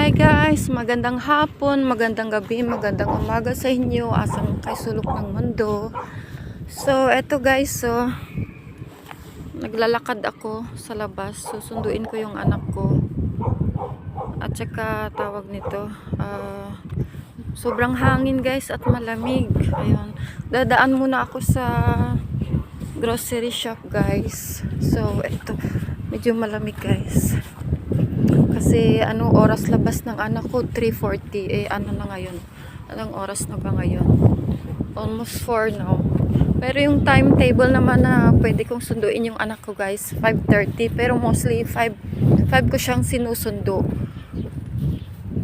Hi guys, magandang hapon, magandang gabi, magandang umaga sa inyo, asang kay sulok ng mundo. So, eto guys, naglalakad ako sa labas, susunduin ko yung anak ko. At saka tawag nito, sobrang hangin guys at malamig. Ayun, dadaan muna ako sa grocery shop guys. So, eto, medyo malamig guys. Kasi oras labas ng anak ko 3:40 ano na ngayon, anong oras na ba ngayon, almost 4 now. Pero yung timetable naman na pwede kong sunduin yung anak ko guys 5:30, pero mostly 5 ko siyang sinusundo.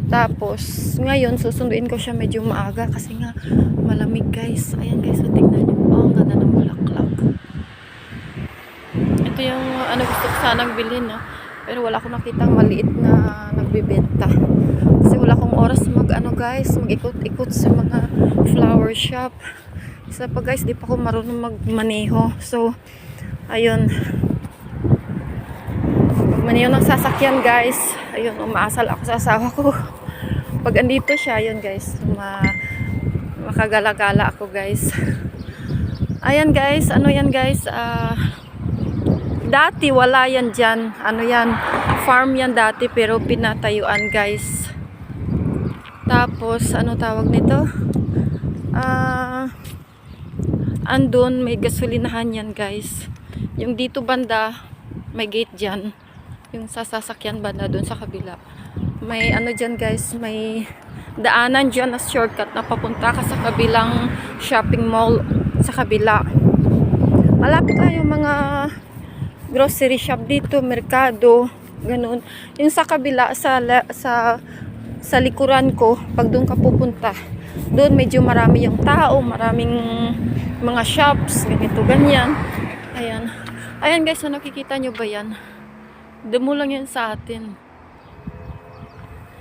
Tapos ngayon susunduin ko siya medyo maaga kasi nga malamig guys. Ayan guys, tingnan nyo, ang ganda ng bulaklak. Ito yung gusto ko sanang bilhin pero wala akong nakitang maliit na nagbibenta. Kasi wala akong oras mag-ikot-ikot sa mga flower shop. Isa pa guys, di pa ako marunong magmaneho. So, ayun. Magmaneho ng sasakyan guys. Ayun, umaasal ako sa asawa ko. Pag andito siya, ayun guys, makagala-gala ako guys. Ayan guys, yan guys, dati wala yan dyan. Farm yan dati pero pinatayuan guys. Tapos, tawag nito? Andun, may gasolinahan yan guys. Yung dito banda, may gate dyan. Yung sasakyan banda dun sa kabila. May dyan guys, may daanan dyan na shortcut na papunta ka sa kabilang shopping mall sa kabila. Malapit lang yung mga grocery shop dito, merkado, ganun. Yung sa kabila, sa likuran ko, pag doon ka pupunta, doon medyo marami yung tao, maraming mga shops, ganito, ganyan. Ayan. Ayan guys, nakikita nyo ba yan? Demo lang yan sa atin.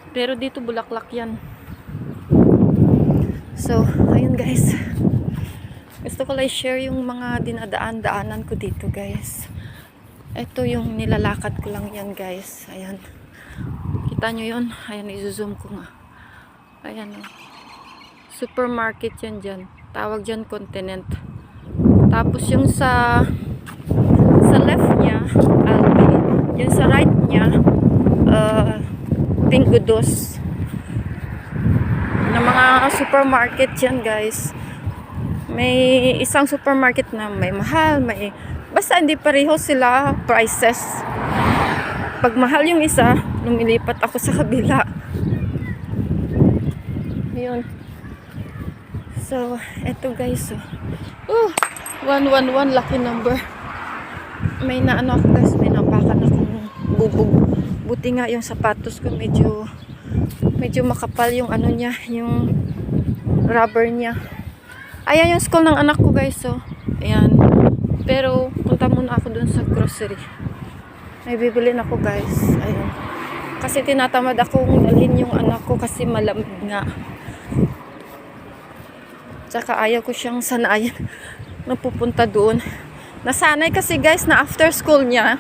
Pero dito bulaklak yan. So, ayun guys. Gusto ko lang share yung mga dinadaan-daanan ko dito guys. Ito yung nilalakad ko lang yan guys. Ayan. Kita nyo yun? Ayan, i-zoom ko nga. Ayan o. Supermarket yan dyan. Tawag dyan Continent. Tapos yung sa left niya, Aldi. Yung sa right niya, Pingudos. Na mga supermarket yan guys. May isang supermarket na may mahal, may basta hindi pareho sila prices. Pag mahal yung isa, lumilipat ako sa kabila. Ayun. So, eto guys. 111, lucky number. May ako guys, may napakan akong bubog. Buti nga yung sapatos ko medyo makapal yung niya, yung rubber niya. Ayan yung school ng anak ko guys. Ayan. Pero, punta muna ako dun sa grocery. May bibilin ako guys. Ayun. Kasi tinatamad akong dalhin yung anak ko kasi malamig nga. Tsaka ayaw ko siyang sanayan na pupunta doon. Nasanay kasi guys na after school niya,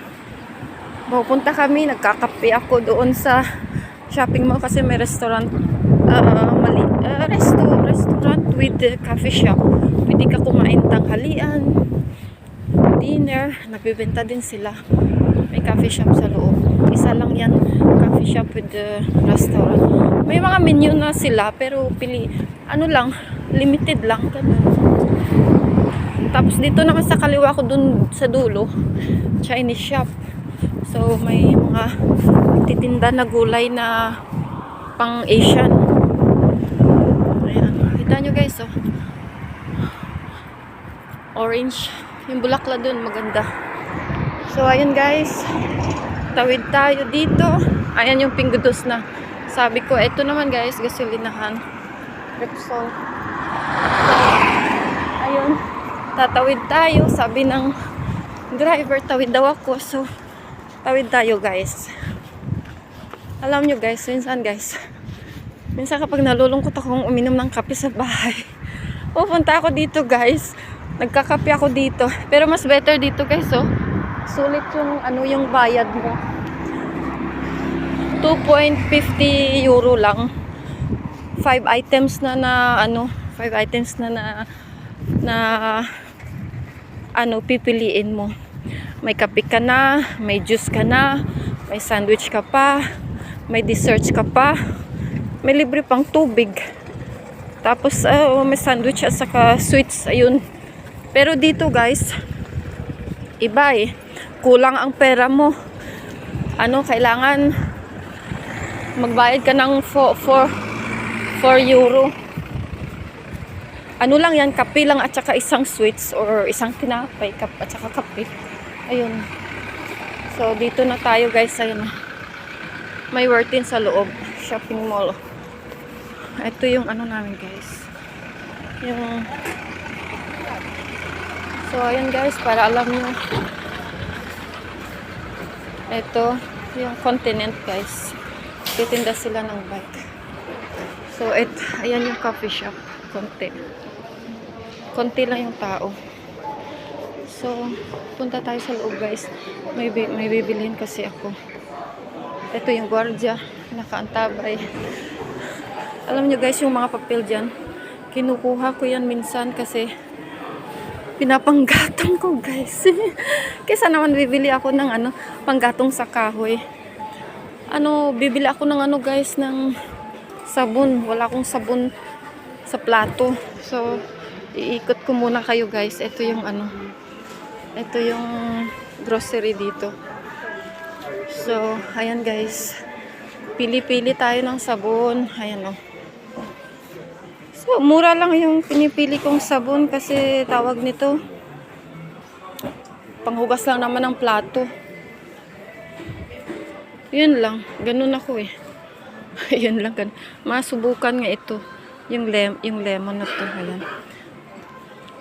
pupunta kami, nagkakape ako doon sa shopping mall kasi may restaurant. Restaurant with coffee shop. Pwede ka kumain tanghalian, dinner, nagbibenta din sila. May coffee shop sa loob. Isa lang yan, coffee shop with the restaurant. May mga menu na sila, pero limited lang. Ganun. Tapos dito naman sa kaliwa ko dun sa dulo, Chinese shop. So, may mga titinda na gulay na pang Asian. Ayan. Kita nyo guys, orange. Yung bulaklak dun, maganda. So, ayun guys. Tawid tayo dito. Ayan yung Pingudos na. Sabi ko, ito naman guys, gasolinahan. Repsol. So, ayun. Tatawid tayo. Sabi ng driver, tawid daw ako. So, tawid tayo guys. Alam nyo guys, minsan kapag nalulungkot akong uminom ng kape sa bahay, pupunta ako dito guys. Nagkakape ako dito. Pero mas better dito guys, sulit yung yung bayad mo. 2.50 euro lang. 5 items na ano, 5 items na ano pipiliin mo. May kape ka na, may juice ka na, may sandwich ka pa, may desserts ka pa, may libre pang tubig. Tapos may sandwich at saka sweets, ayun. Pero dito guys, iba eh. Kulang ang pera mo. Ano, kailangan magbayad ka ng 4 euro. Ano lang yan, kape lang at saka isang sweets or isang tinapay at saka kape. Ayun. So, dito na tayo guys. Ayun. May worth-in sa loob. Shopping mall. Ito yung ano namin guys. Yung... So, ayun guys, para alam nyo. Ito, yung Continent guys. Titinda sila ng bike. So, ayan yung coffee shop. Konti lang yung tao. So, punta tayo sa loob guys. May bibilihin kasi ako. Ito yung gwardiya. Nakaantabay. Alam nyo guys, yung mga papel dyan, kinukuha ko yan minsan kasi pinapanggatong ko guys. Kesa naman bibili ako ng ano, panggatong sa kahoy. Ano, bibili ako ng ano guys, ng sabon. Wala akong sabon sa plato. So, iikot ko muna kayo guys. Ito yung ano, ito yung grocery dito. So, ayan guys. Pili-pili tayo ng sabon. Ayan o. So, mura lang yung pinipili kong sabon kasi tawag nito. Panghugas lang naman ng plato. Yun lang. Ganun ako eh. Yun lang. Masubukan nga ito. Yung lemon na to. Ayan.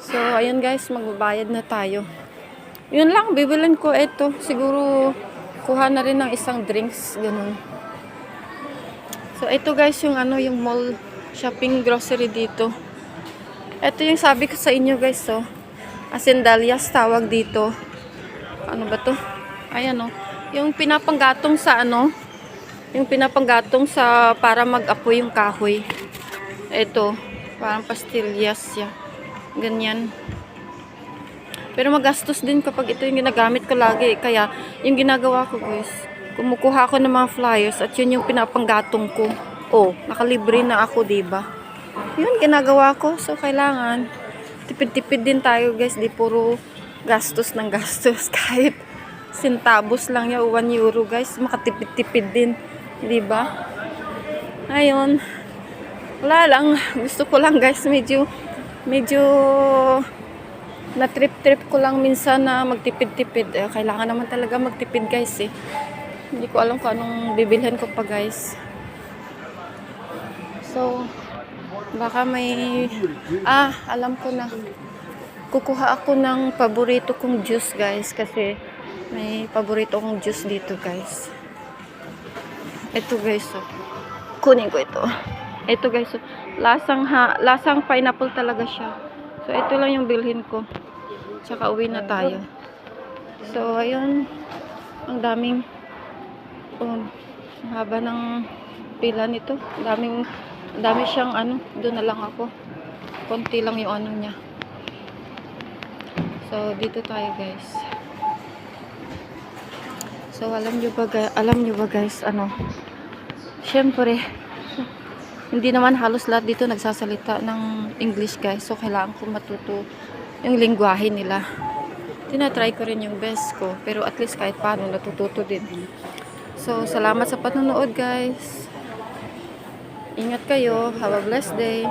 So, ayan guys. Magbabayad na tayo. Yun lang. Bibilin ko ito. Siguro, kuha na rin ng isang drinks. Ganun. So, ito guys yung ano, yung mall shopping grocery dito. Ito yung sabi ko sa inyo guys. So, Asendalias tawag dito. Ano ba to? Ayan o. Yung pinapanggatong sa ano, yung pinapanggatong sa para mag-apoy yung kahoy. Ito, parang pastillas ya. Ganyan. Pero magastos din kapag ito yung ginagamit ko lagi. Kaya, yung ginagawa ko guys, kumukuha ako ng mga flyers at yun yung pinapanggatong ko. Oh, nakalibre na ako, diba? Yun, ginagawa ko. So, kailangan, tipid-tipid din tayo guys. Di puro gastos ng gastos. Kahit centavos lang yan, 1 euro guys. Makatipid-tipid din. Diba? Ayun. Wala lang. Gusto ko lang guys, medyo na trip ko lang minsan na magtipid-tipid. Kailangan naman talaga magtipid guys eh. Hindi ko alam kung anong bibilhan ko pa guys. So, baka may... alam ko na. Kukuha ako ng paborito kong juice guys. Kasi may paborito kong juice dito guys. Ito guys. So, kunin ko ito. Ito guys. So, lasang pineapple talaga siya. So, ito lang yung bilhin ko. Tsaka uwi na tayo. So, ayun. Ang daming haba ng pila nito. Dami siyang ano. Doon na lang ako. Konti lang yung ano niya. So, dito tayo guys. So, alam nyo ba guys, ano, syempre, hindi naman halos lahat dito nagsasalita ng English guys. So, kailangan ko matuto yung lingwahe nila. Tinatry ko rin yung best ko. Pero at least kahit paano, natututo din. So, salamat sa panonood guys. Ingat kayo. Have a blessed day.